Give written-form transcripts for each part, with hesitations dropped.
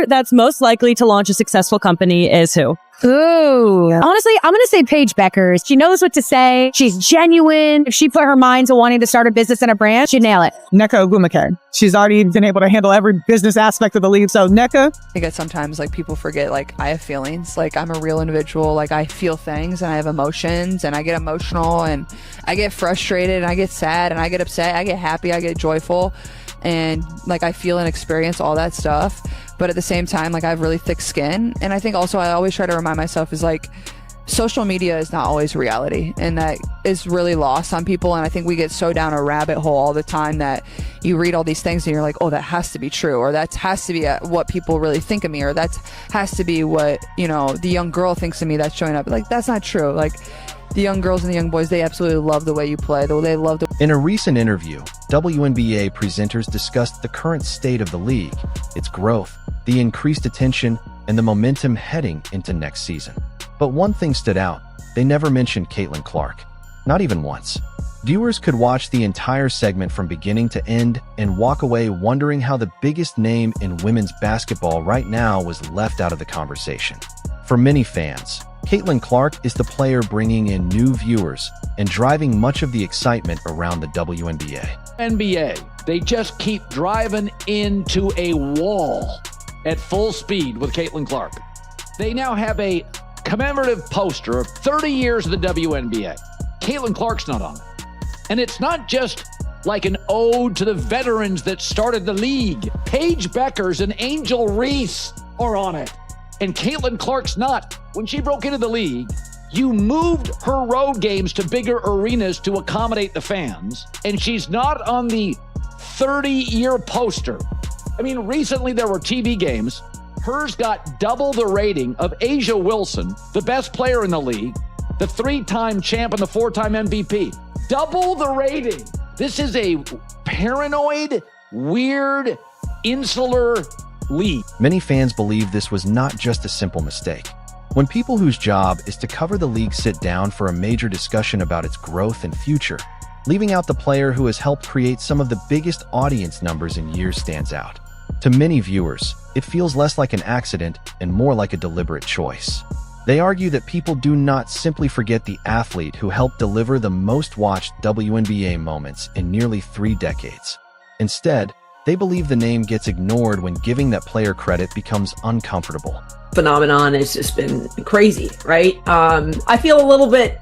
player that's most likely to launch a successful company is who? Ooh. Honestly, I'm going to say Paige Beckers. She knows what to say. She's genuine. If she put her mind to wanting to start a business and a brand, she'd nail it. Nneka Ogwumike. She's already been able to handle every business aspect of the league. So Nneka. I guess sometimes like people forget like I have feelings. Like I'm a real individual. Like I feel things and I have emotions and I get emotional and I get frustrated and I get sad and I get upset. I get happy. I get joyful. And like I feel and experience all that stuff. But at the same time, like I have really thick skin. And I think also I always try to remind myself is like social media is not always reality. And that is really lost on people. And I think we get so down a rabbit hole all the time that you read all these things and you're like, oh, that has to be true. Or that has to be what people really think of me. Or that has to be what, you know, the young girl thinks of me that's showing up. Like that's not true. Like the young girls and the young boys, they absolutely love the way you play. They love the. In a recent interview, WNBA presenters discussed the current state of the league, its growth, the increased attention, and the momentum heading into next season. But one thing stood out. They never mentioned Caitlin Clark. Not even once. Viewers could watch the entire segment from beginning to end and walk away wondering how the biggest name in women's basketball right now was left out of the conversation. For many fans, Caitlin Clark is the player bringing in new viewers and driving much of the excitement around the WNBA. NBA, they just keep driving into a wall at full speed with Caitlin Clark. They now have a commemorative poster of 30 years of the WNBA. Caitlin Clark's not on it. And it's not just like an ode to the veterans that started the league. Paige Beckers and Angel Reese are on it. And Caitlin Clark's not. When she broke into the league, you moved her road games to bigger arenas to accommodate the fans, and she's not on the 30-year poster. I mean, recently there were TV games. Hers got double the rating of Asia Wilson, the best player in the league, the 3-time champ and the 4-time MVP. Double the rating. This is a paranoid, weird, insular league. Many fans believe this was not just a simple mistake. When people whose job is to cover the league sit down for a major discussion about its growth and future, leaving out the player who has helped create some of the biggest audience numbers in years stands out. To many viewers, it feels less like an accident and more like a deliberate choice. They argue that people do not simply forget the athlete who helped deliver the most watched WNBA moments in nearly 3 decades. Instead, they believe the name gets ignored when giving that player credit becomes uncomfortable. Phenomenon has just been crazy, right? I feel a little bit,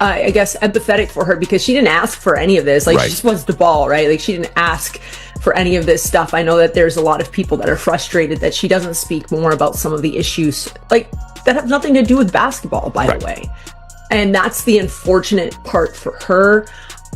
I guess, empathetic for her because she didn't ask for any of this. Like, She just wants the ball, right? Like, she didn't ask for any of this stuff. I know that there's a lot of people that are frustrated that she doesn't speak more about some of the issues, like, that have nothing to do with basketball, by the way. And that's the unfortunate part for her.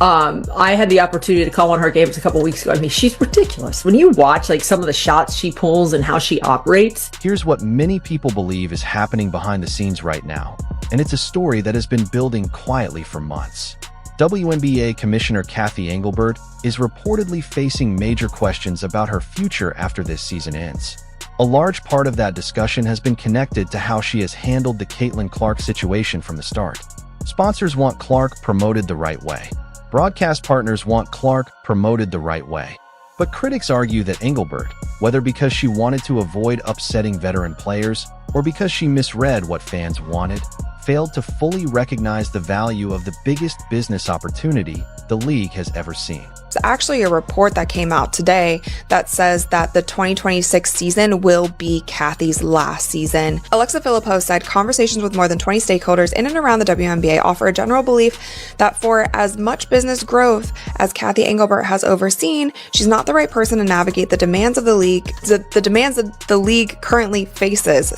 I had the opportunity to call one of her games a couple weeks ago. I mean, she's ridiculous. When you watch like some of the shots she pulls and how she operates. Here's what many people believe is happening behind the scenes right now, and it's a story that has been building quietly for months. WNBA Commissioner Cathy Engelbert is reportedly facing major questions about her future after this season ends. A large part of that discussion has been connected to how she has handled the Caitlin Clark situation from the start. Sponsors want Clark promoted the right way. Broadcast partners want Clark promoted the right way. But critics argue that Engelbert, whether because she wanted to avoid upsetting veteran players or because she misread what fans wanted, failed to fully recognize the value of the biggest business opportunity the league has ever seen. It's actually a report that came out today that says that the 2026 season will be Cathy's last season. Alexa Philippou said conversations with more than 20 stakeholders in and around the WNBA offer a general belief that for as much business growth as Cathy Engelbert has overseen, she's not the right person to navigate the demands of the league, the demands that the league currently faces,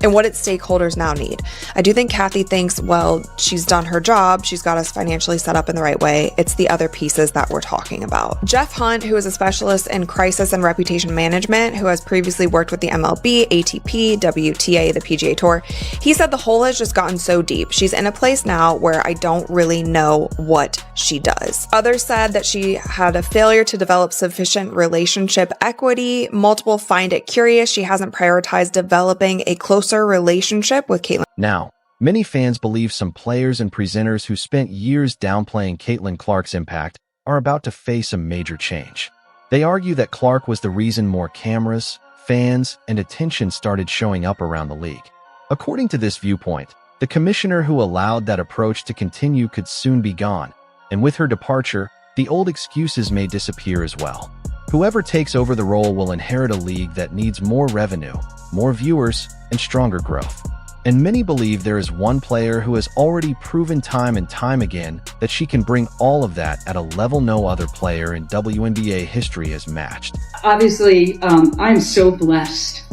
and what its stakeholders now need. I do think Cathy thinks, well, she's done her job, she's got us financially set up in the right way. It's the other pieces that we're talking about. Jeff Hunt, who is a specialist in crisis and reputation management, who has previously worked with the MLB, ATP, WTA, the PGA Tour, he said the hole has just gotten so deep. She's in a place now where I don't really know what she does. Others said that she had a failure to develop sufficient relationship equity. Multiple find it curious she hasn't prioritized developing a closer relationship with Caitlin. Now, many fans believe some players and presenters who spent years downplaying Caitlin Clark's impact are about to face a major change. They argue that Clark was the reason more cameras, fans, and attention started showing up around the league. According to this viewpoint, the commissioner who allowed that approach to continue could soon be gone, and with her departure, the old excuses may disappear as well. Whoever takes over the role will inherit a league that needs more revenue, more viewers, and stronger growth. And many believe there is one player who has already proven time and time again that she can bring all of that at a level no other player in WNBA history has matched. Obviously, I'm so blessed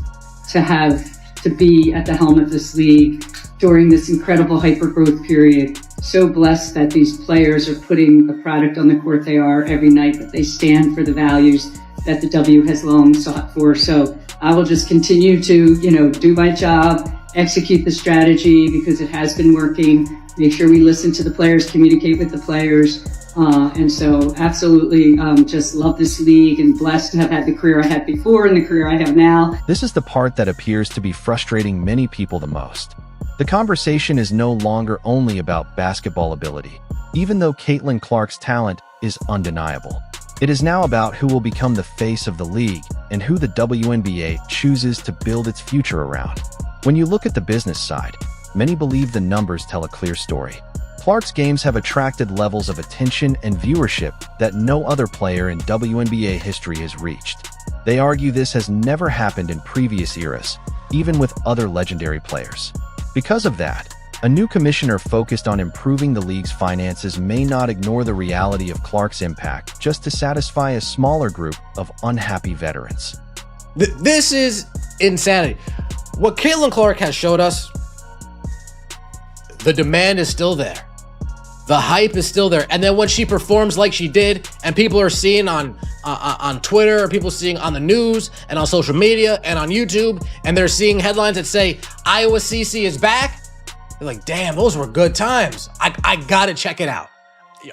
to be at the helm of this league during this incredible hyper-growth period. So blessed that these players are putting the product on the court they are every night, that they stand for the values that the W has long sought for. So I will just continue to, do my job, execute the strategy because it has been working, make sure we listen to the players, communicate with the players. And so absolutely just love this league and blessed to have had the career I had before and the career I have now. This is the part that appears to be frustrating many people the most. The conversation is no longer only about basketball ability, even though Caitlin Clark's talent is undeniable. It is now about who will become the face of the league and who the WNBA chooses to build its future around. When you look at the business side, many believe the numbers tell a clear story. Clark's games have attracted levels of attention and viewership that no other player in WNBA history has reached. They argue this has never happened in previous eras, even with other legendary players. Because of that, a new commissioner focused on improving the league's finances may not ignore the reality of Clark's impact just to satisfy a smaller group of unhappy veterans. This is insanity. What Caitlin Clark has showed us, the demand is still there. The hype is still there. And then when she performs like she did, and people are seeing on Twitter, or people seeing on the news and on social media and on YouTube, and they're seeing headlines that say Iowa CC is back, they're like, damn, those were good times. I gotta check it out.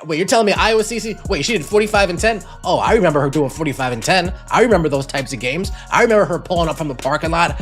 Wait, you're telling me Iowa CC? Wait, she did 45 and 10? Oh, I remember her doing 45 and 10. I remember those types of games. I remember her pulling up from the parking lot.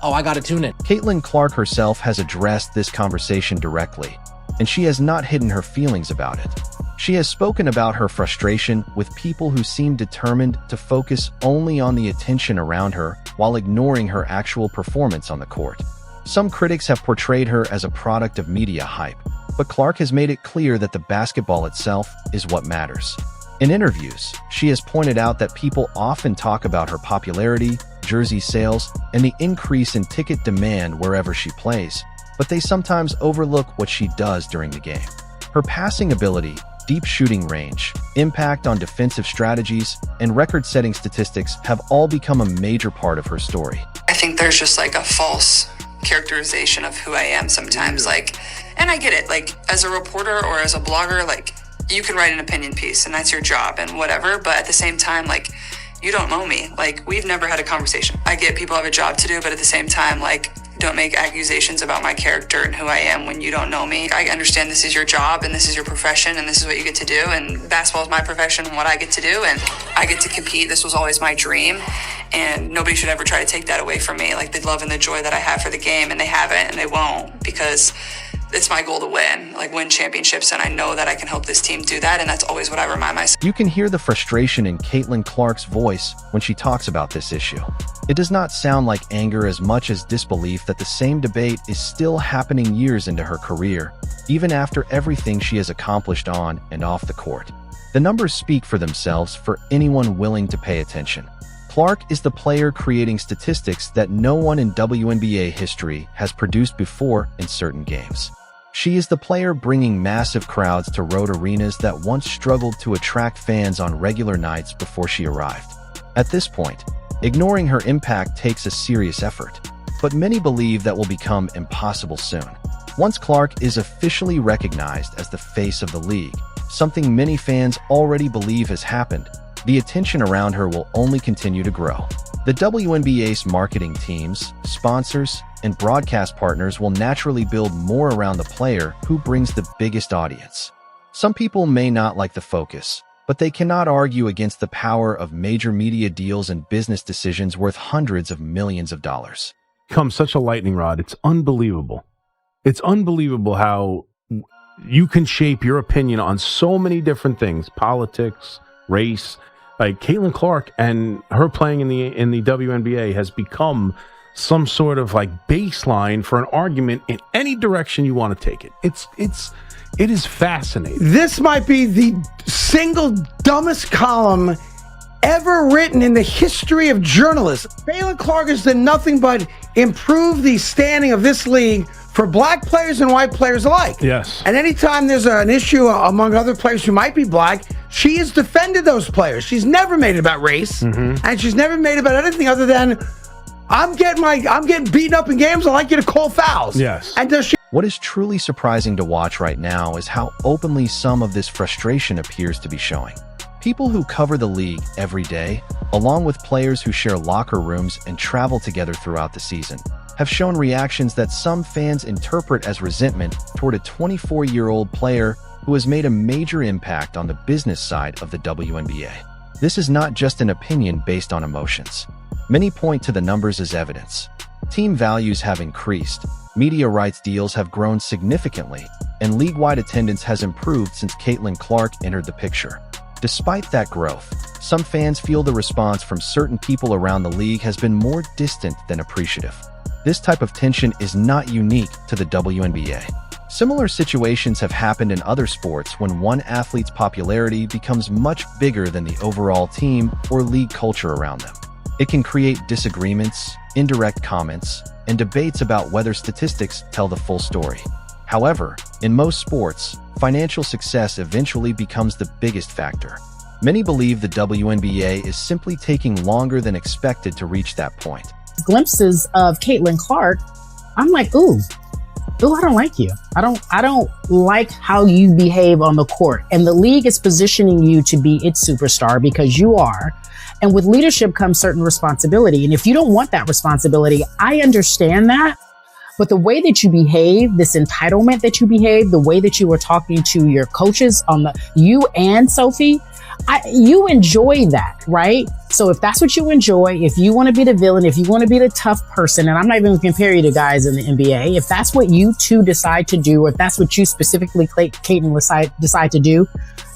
Oh, I gotta tune in. Caitlin Clark herself has addressed this conversation directly, and she has not hidden her feelings about it. She has spoken about her frustration with people who seem determined to focus only on the attention around her while ignoring her actual performance on the court. Some critics have portrayed her as a product of media hype, but Clark has made it clear that the basketball itself is what matters. In interviews, she has pointed out that people often talk about her popularity, jersey sales, and the increase in ticket demand wherever she plays, but they sometimes overlook what she does during the game. Her passing ability, deep shooting range, impact on defensive strategies, and record-setting statistics have all become a major part of her story. I think there's just like a false characterization of who I am sometimes, and I get it, as a reporter or as a blogger, you can write an opinion piece and that's your job and whatever, but at the same time, you don't know me. We've never had a conversation. I get people have a job to do, but at the same time, don't make accusations about my character and who I am when you don't know me. I understand this is your job and this is your profession and this is what you get to do, and basketball is my profession and what I get to do, and I get to compete. This was always my dream, and nobody should ever try to take that away from me. The love and the joy that I have for the game, and they haven't and they won't, because it's my goal to win championships, and I know that I can help this team do that, and that's always what I remind myself. You can hear the frustration in Caitlin Clark's voice when she talks about this issue. It does not sound like anger as much as disbelief that the same debate is still happening years into her career, even after everything she has accomplished on and off the court. The numbers speak for themselves for anyone willing to pay attention. Clark is the player creating statistics that no one in WNBA history has produced before in certain games. She is the player bringing massive crowds to road arenas that once struggled to attract fans on regular nights before she arrived. At this point, ignoring her impact takes a serious effort, but many believe that will become impossible soon. Once Clark is officially recognized as the face of the league, something many fans already believe has happened, the attention around her will only continue to grow. The WNBA's marketing teams, sponsors, and broadcast partners will naturally build more around the player who brings the biggest audience. Some people may not like the focus, but they cannot argue against the power of major media deals and business decisions worth hundreds of millions of dollars. Become such a lightning rod. It's unbelievable. It's unbelievable how you can shape your opinion on so many different things, politics, race, Like Caitlin Clark and her playing in the WNBA has become some sort of like baseline for an argument in any direction you want to take it. It is fascinating. This might be the single dumbest column ever written in the history of journalism. Caitlin Clark has done nothing but improve the standing of this league for black players and white players alike. Yes. And anytime there's an issue among other players who might be black, she has defended those players. She's never made it about race, and she's never made it about anything other than I'm getting beaten up in games. I like you to call fouls. Yes. And does she? What is truly surprising to watch right now is how openly some of this frustration appears to be showing. People who cover the league every day, along with players who share locker rooms and travel together throughout the season, have shown reactions that some fans interpret as resentment toward a 24-year-old player who has made a major impact on the business side of the WNBA. This is not just an opinion based on emotions. Many point to the numbers as evidence. Team values have increased, media rights deals have grown significantly, and league-wide attendance has improved since Caitlin Clark entered the picture. Despite that growth, some fans feel the response from certain people around the league has been more distant than appreciative. This type of tension is not unique to the WNBA. Similar situations have happened in other sports when one athlete's popularity becomes much bigger than the overall team or league culture around them. It can create disagreements, indirect comments, and debates about whether statistics tell the full story. However, in most sports, financial success eventually becomes the biggest factor. Many believe the WNBA is simply taking longer than expected to reach that point. Glimpses of Caitlin Clark, I'm like, ooh, I don't like you. I don't like how you behave on the court. And the league is positioning you to be its superstar because you are. And with leadership comes certain responsibility. And if you don't want that responsibility, I understand that. But the way that you behave, this entitlement that you behave, the way that you were talking to your coaches you and Sophie, you enjoy that, right? So if that's what you enjoy, if you want to be the villain, if you want to be the tough person, and I'm not even going to compare you to guys in the NBA, if that's what you two decide to do, or if that's what you specifically, Caitlin, decide to do,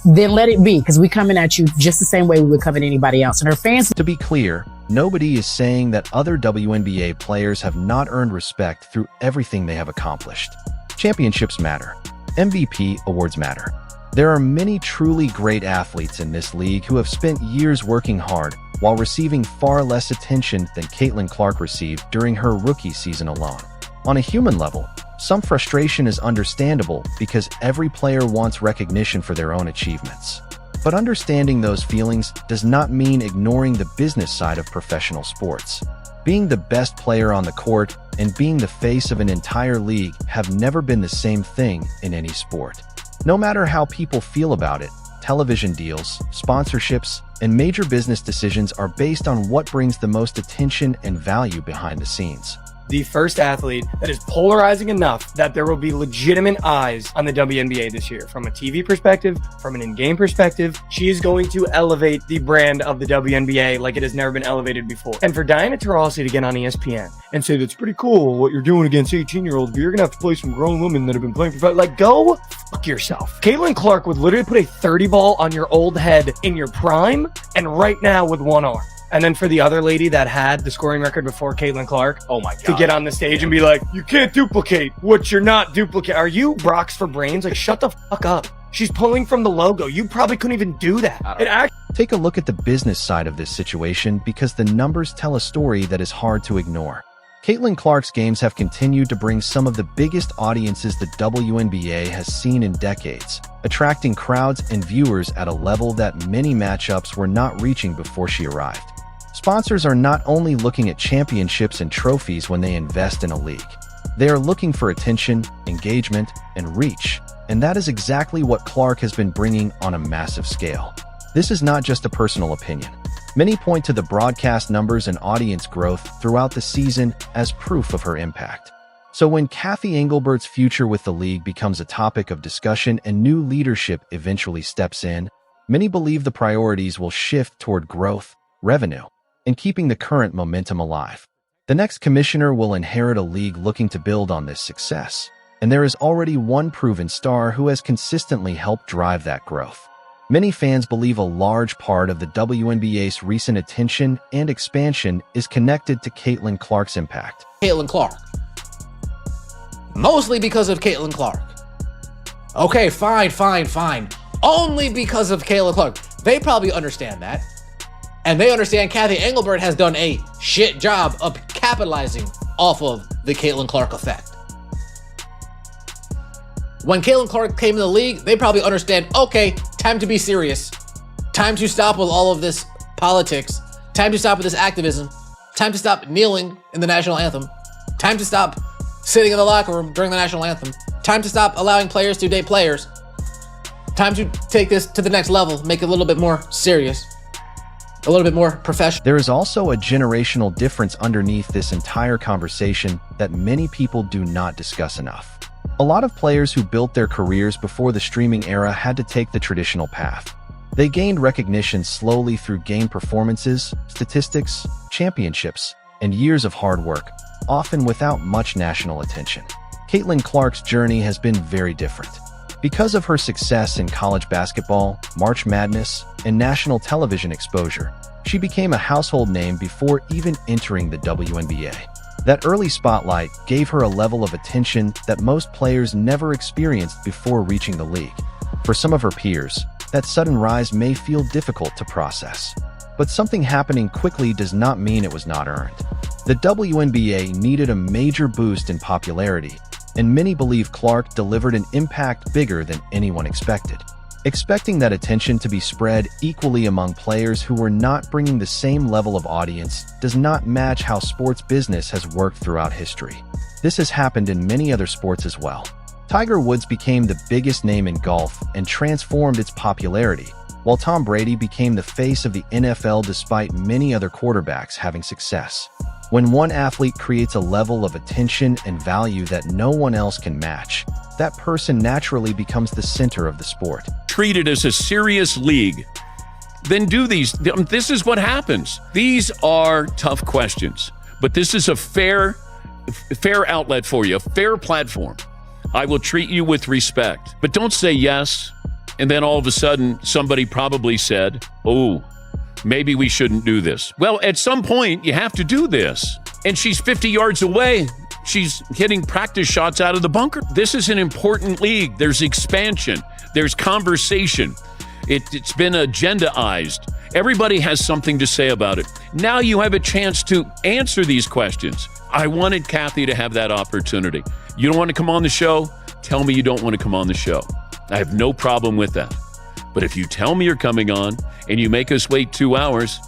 then let it be, because we coming at you just the same way we would come at anybody else. And her fans... To be clear, nobody is saying that other WNBA players have not earned respect through everything they have accomplished. Championships matter. MVP awards matter. There are many truly great athletes in this league who have spent years working hard while receiving far less attention than Caitlin Clark received during her rookie season alone. On a human level, some frustration is understandable because every player wants recognition for their own achievements. But understanding those feelings does not mean ignoring the business side of professional sports. Being the best player on the court and being the face of an entire league have never been the same thing in any sport. No matter how people feel about it, television deals, sponsorships, and major business decisions are based on what brings the most attention and value behind the scenes. The first athlete that is polarizing enough that there will be legitimate eyes on the WNBA this year. From a TV perspective, from an in-game perspective, she is going to elevate the brand of the WNBA like it has never been elevated before. And for Diana Taurasi to get on ESPN and say, that's pretty cool what you're doing against 18-year-olds, but you're gonna have to play some grown women that have been playing for, like, go fuck yourself. Caitlin Clark would literally put a 30 ball on your old head in your prime and right now with one arm. And then for the other lady that had the scoring record before Caitlin Clark, oh my God, to get on the stage and be like, you can't duplicate what you're not duplicating. Are you Brox for brains? Like, shut the fuck up. She's pulling from the logo. You probably couldn't even do that. Take a look at the business side of this situation because the numbers tell a story that is hard to ignore. Caitlin Clark's games have continued to bring some of the biggest audiences the WNBA has seen in decades, attracting crowds and viewers at a level that many matchups were not reaching before she arrived. Sponsors are not only looking at championships and trophies when they invest in a league. They are looking for attention, engagement, and reach, and that is exactly what Clark has been bringing on a massive scale. This is not just a personal opinion. Many point to the broadcast numbers and audience growth throughout the season as proof of her impact. So when Cathy Engelbert's future with the league becomes a topic of discussion and new leadership eventually steps in, many believe the priorities will shift toward growth, revenue, and keeping the current momentum alive. The next commissioner will inherit a league looking to build on this success, and there is already one proven star who has consistently helped drive that growth. Many fans believe a large part of the WNBA's recent attention and expansion is connected to Caitlin Clark's impact. Caitlin Clark. Mostly because of Caitlin Clark. Okay, fine. Only because of Caitlin Clark. They probably understand that. And they understand Cathy Engelbert has done a shit job of capitalizing off of the Caitlin Clark effect. When Caitlin Clark came in the league, they probably understand, okay, time to be serious. Time to stop with all of this politics. Time to stop with this activism. Time to stop kneeling in the national anthem. Time to stop sitting in the locker room during the national anthem. Time to stop allowing players to date players. Time to take this to the next level, make it a little bit more serious, a little bit more professional. There is also a generational difference underneath this entire conversation that many people do not discuss enough. A lot of players who built their careers before the streaming era had to take the traditional path. They gained recognition slowly through game performances, statistics, championships, and years of hard work, often without much national attention. Caitlin Clark's journey has been very different. Because of her success in college basketball, March Madness, and national television exposure, she became a household name before even entering the WNBA. That early spotlight gave her a level of attention that most players never experienced before reaching the league. For some of her peers, that sudden rise may feel difficult to process. But something happening quickly does not mean it was not earned. The WNBA needed a major boost in popularity, and many believe Clark delivered an impact bigger than anyone expected. Expecting that attention to be spread equally among players who were not bringing the same level of audience does not match how sports business has worked throughout history. This has happened in many other sports as well. Tiger Woods became the biggest name in golf and transformed its popularity, while Tom Brady became the face of the NFL despite many other quarterbacks having success. When one athlete creates a level of attention and value that no one else can match, that person naturally becomes the center of the sport. Treat it as a serious league. Then do these. This is what happens. These are tough questions, but this is a fair outlet for you, a fair platform. I will treat you with respect, but don't say yes, and then all of a sudden somebody probably said, oh, maybe we shouldn't do this. Well, at some point, you have to do this. And she's 50 yards away. She's hitting practice shots out of the bunker. This is an important league. There's expansion. There's conversation. It's been agendaized. Everybody has something to say about it. Now you have a chance to answer these questions. I wanted Cathy to have that opportunity. You don't want to come on the show? Tell me you don't want to come on the show. I have no problem with that. But if you tell me you're coming on and you make us wait 2 hours,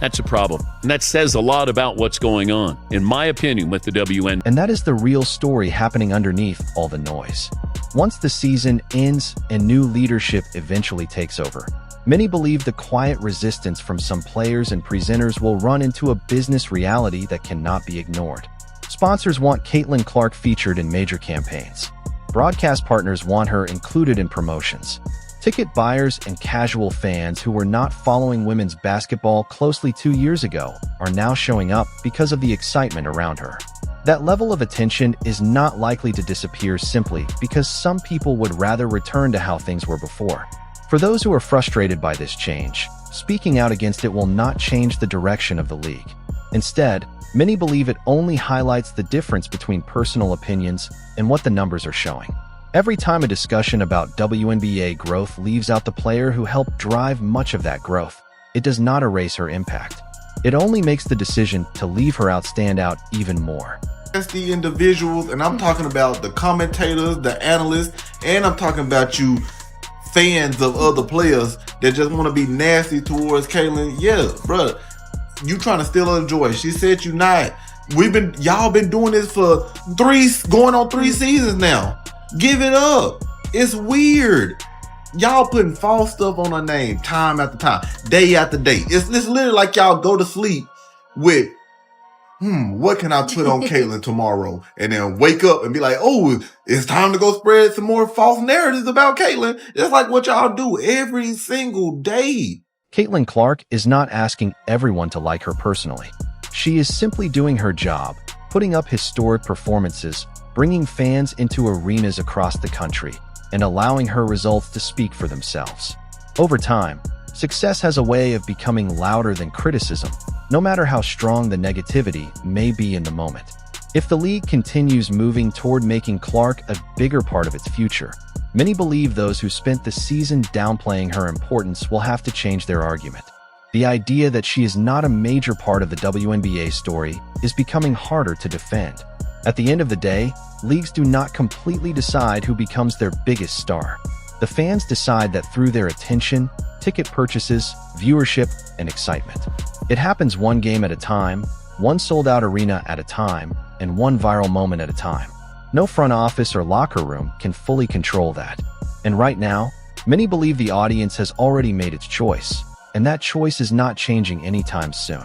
that's a problem. And that says a lot about what's going on, in my opinion, with the WN. And that is the real story happening underneath all the noise. Once the season ends and new leadership eventually takes over, many believe the quiet resistance from some players and presenters will run into a business reality that cannot be ignored. Sponsors want Caitlin Clark featured in major campaigns. Broadcast partners want her included in promotions. Ticket buyers and casual fans who were not following women's basketball closely 2 years ago are now showing up because of the excitement around her. That level of attention is not likely to disappear simply because some people would rather return to how things were before. For those who are frustrated by this change, speaking out against it will not change the direction of the league. Instead, many believe it only highlights the difference between personal opinions and what the numbers are showing. Every time a discussion about WNBA growth leaves out the player who helped drive much of that growth, it does not erase her impact. It only makes the decision to leave her out stand out even more. That's the individuals, and I'm talking about the commentators, the analysts, and I'm talking about you fans of other players that just want to be nasty towards Caitlin. Yeah, bro, you trying to steal her joy. She said you not. Y'all been doing this for going on 3 seasons now. Give it up. It's weird. Y'all putting false stuff on her name time after time, day after day. It's literally like y'all go to sleep with, what can I put on Caitlin tomorrow? And then wake up and be like, oh, it's time to go spread some more false narratives about Caitlin. It's like what y'all do every single day. Caitlin Clark is not asking everyone to like her personally. She is simply doing her job, putting up historic performances, bringing fans into arenas across the country, and allowing her results to speak for themselves. Over time, success has a way of becoming louder than criticism, no matter how strong the negativity may be in the moment. If the league continues moving toward making Clark a bigger part of its future, many believe those who spent the season downplaying her importance will have to change their argument. The idea that she is not a major part of the WNBA story is becoming harder to defend. At the end of the day, leagues do not completely decide who becomes their biggest star. The fans decide that through their attention, ticket purchases, viewership, and excitement. It happens one game at a time, one sold-out arena at a time, and one viral moment at a time. No front office or locker room can fully control that. And right now, many believe the audience has already made its choice, and that choice is not changing anytime soon.